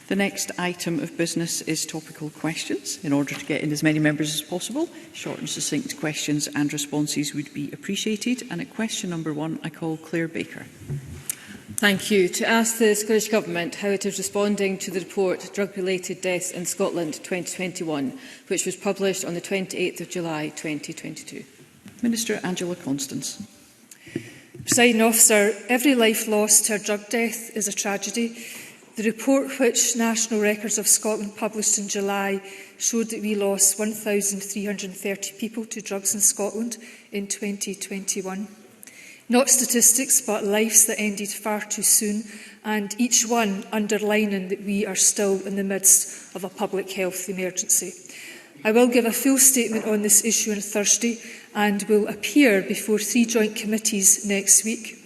The next item of business is topical questions. In order to get in as many members as possible, short and succinct questions and responses would be appreciated. And at question number 1, I call Claire Baker. Thank you. To ask the Scottish Government how it is responding to the report Drug-Related Deaths in Scotland 2021, which was published on the 28th of July 2022. Minister Angela Constance. Presiding Officer, every life lost to a drug death is a tragedy. The report which National Records of Scotland published in July showed that we lost 1,330 people to drugs in Scotland in 2021. Not statistics, but lives that ended far too soon, and each one underlining that we are still in the midst of a public health emergency. I will give a full statement on this issue on Thursday and will appear before 3 joint committees next week.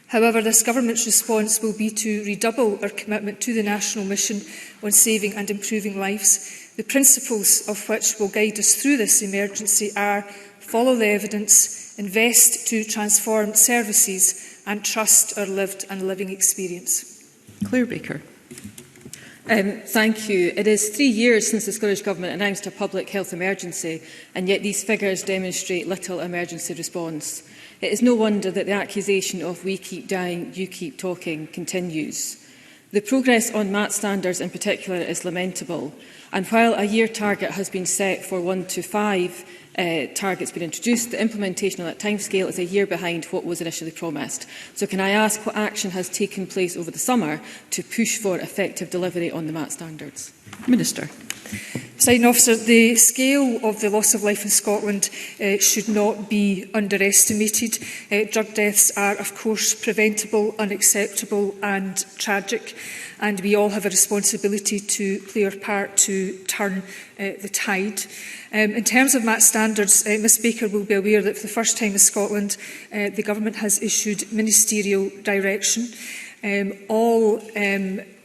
However, this Government's response will be to redouble our commitment to the national mission on saving and improving lives. The principles of which will guide us through this emergency are follow the evidence, invest to transform services and trust our lived and living experience. Claire Baker. Thank you. It is 3 years since the Scottish Government announced a public health emergency, and yet these figures demonstrate little emergency response. It is no wonder that the accusation of we keep dying, you keep talking continues. The progress on MAT standards in particular is lamentable, and while a year target has been set for 1 to 5 targets being introduced, the implementation on that timescale is a year behind what was initially promised. So can I ask what action has taken place over the summer to push for effective delivery on the MAT standards? Minister. Presiding Officer, the scale of the loss of life in Scotland should not be underestimated. Drug deaths are, of course, preventable, unacceptable and tragic, and we all have a responsibility to play our part to turn the tide. In terms of MAT standards, Ms Baker will be aware that for the first time in Scotland, the Government has issued ministerial direction. All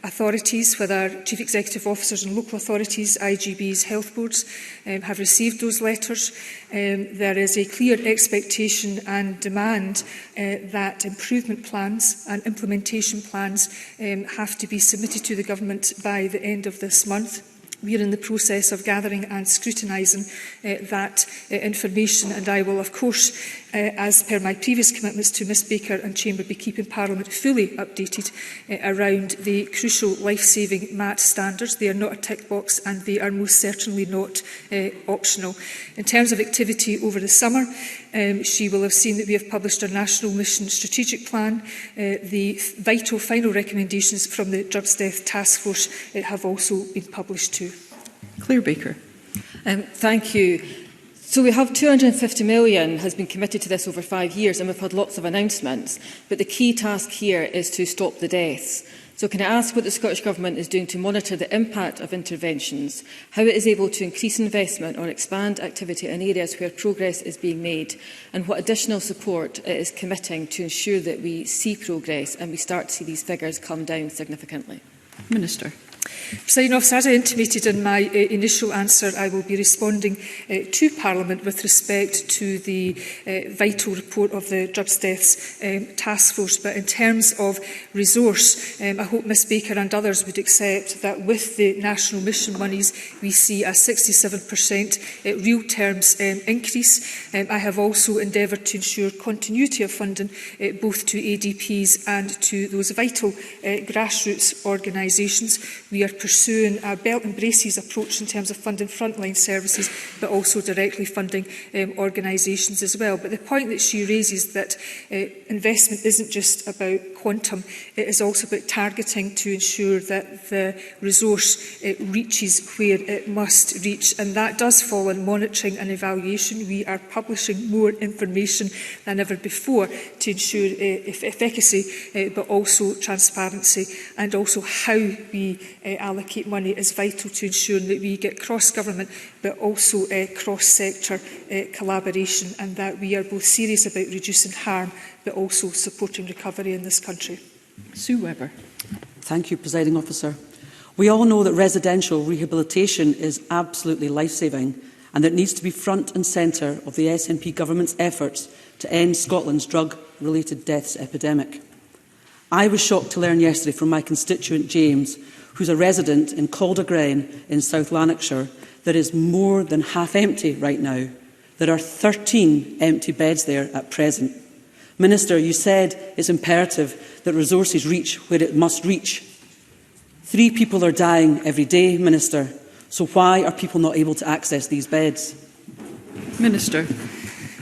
authorities, whether Chief Executive Officers and local authorities, IGBs, health boards, have received those letters. There is a clear expectation and demand that improvement plans and implementation plans have to be submitted to the Government by the end of this month. We are in the process of gathering and scrutinising that information, and I will, of course, as per my previous commitments to Ms Baker and Chamber, be keeping Parliament fully updated around the crucial life-saving MAT standards. They are not a tick box and they are most certainly not optional. In terms of activity over the summer, she will have seen that we have published our National Mission Strategic Plan. The vital final recommendations from the Drugs Death Task Force have also been published too. Claire Baker. Thank you. So we have 250 million has been committed to this over 5 years, and we've had lots of announcements. But the key task here is to stop the deaths. So can I ask what the Scottish Government is doing to monitor the impact of interventions, how it is able to increase investment or expand activity in areas where progress is being made, and what additional support it is committing to ensure that we see progress and we start to see these figures come down significantly? Minister. Presiding Officer, as I intimated in my initial answer, I will be responding to Parliament with respect to the vital report of the Drugs Deaths Task Force. But in terms of resource, I hope Ms Baker and others would accept that with the National Mission monies, we see a 67% real terms increase. I have also endeavoured to ensure continuity of funding both to ADPs and to those vital grassroots organisations. We are pursuing a belt and braces approach in terms of funding frontline services, but also directly funding organisations as well. But the point that she raises, that investment isn't just about quantum, it is also about targeting to ensure that the resource reaches where it must reach, and that does fall on monitoring and evaluation. We are publishing more information than ever before to ensure efficacy, but also transparency, and also how we allocate money is vital to ensuring that we get cross-government but also cross-sector collaboration, and that we are both serious about reducing harm but also supporting recovery in this country. Sue Webber. Thank you, Presiding Officer. We all know that residential rehabilitation is absolutely life-saving and that it needs to be front and centre of the SNP Government's efforts to end Scotland's drug-related deaths epidemic. I was shocked to learn yesterday from my constituent James, who's a resident in Caldergrain in South Lanarkshire, that is more than half empty right now. There are 13 empty beds there at present. Minister, you said it's imperative that resources reach where it must reach. 3 people are dying every day, Minister. So why are people not able to access these beds? Minister.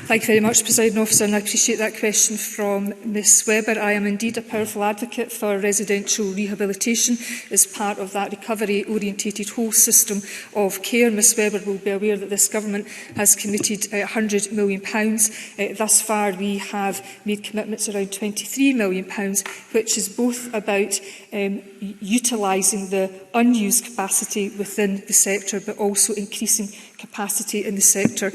Thank you very much, Presiding Officer, and I appreciate that question from Ms Webber. I am indeed a powerful advocate for residential rehabilitation as part of that recovery-orientated whole system of care. Ms Webber will be aware that this Government has committed £100 million. Thus far, we have made commitments around £23 million, which is both about utilising the unused capacity within the sector, but also increasing capacity in the sector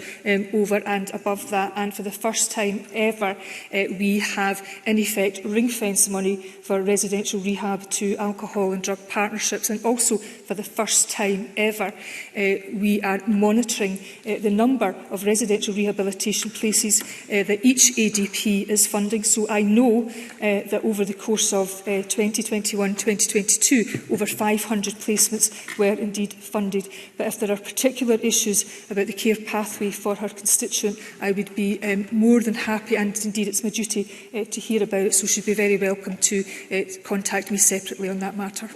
over and above that. And for the first time ever, we have, in effect, ring-fence money for residential rehab to alcohol and drug partnerships. And also, for the first time ever, we are monitoring the number of residential rehabilitation places that each ADP is funding. So I know that over the course of 2021-2022, over 500 placements were indeed funded. But if there are particular issues about the care pathway for her constituent, I would be more than happy, and indeed it's my duty to hear about it, so she'd be very welcome to contact me separately on that matter.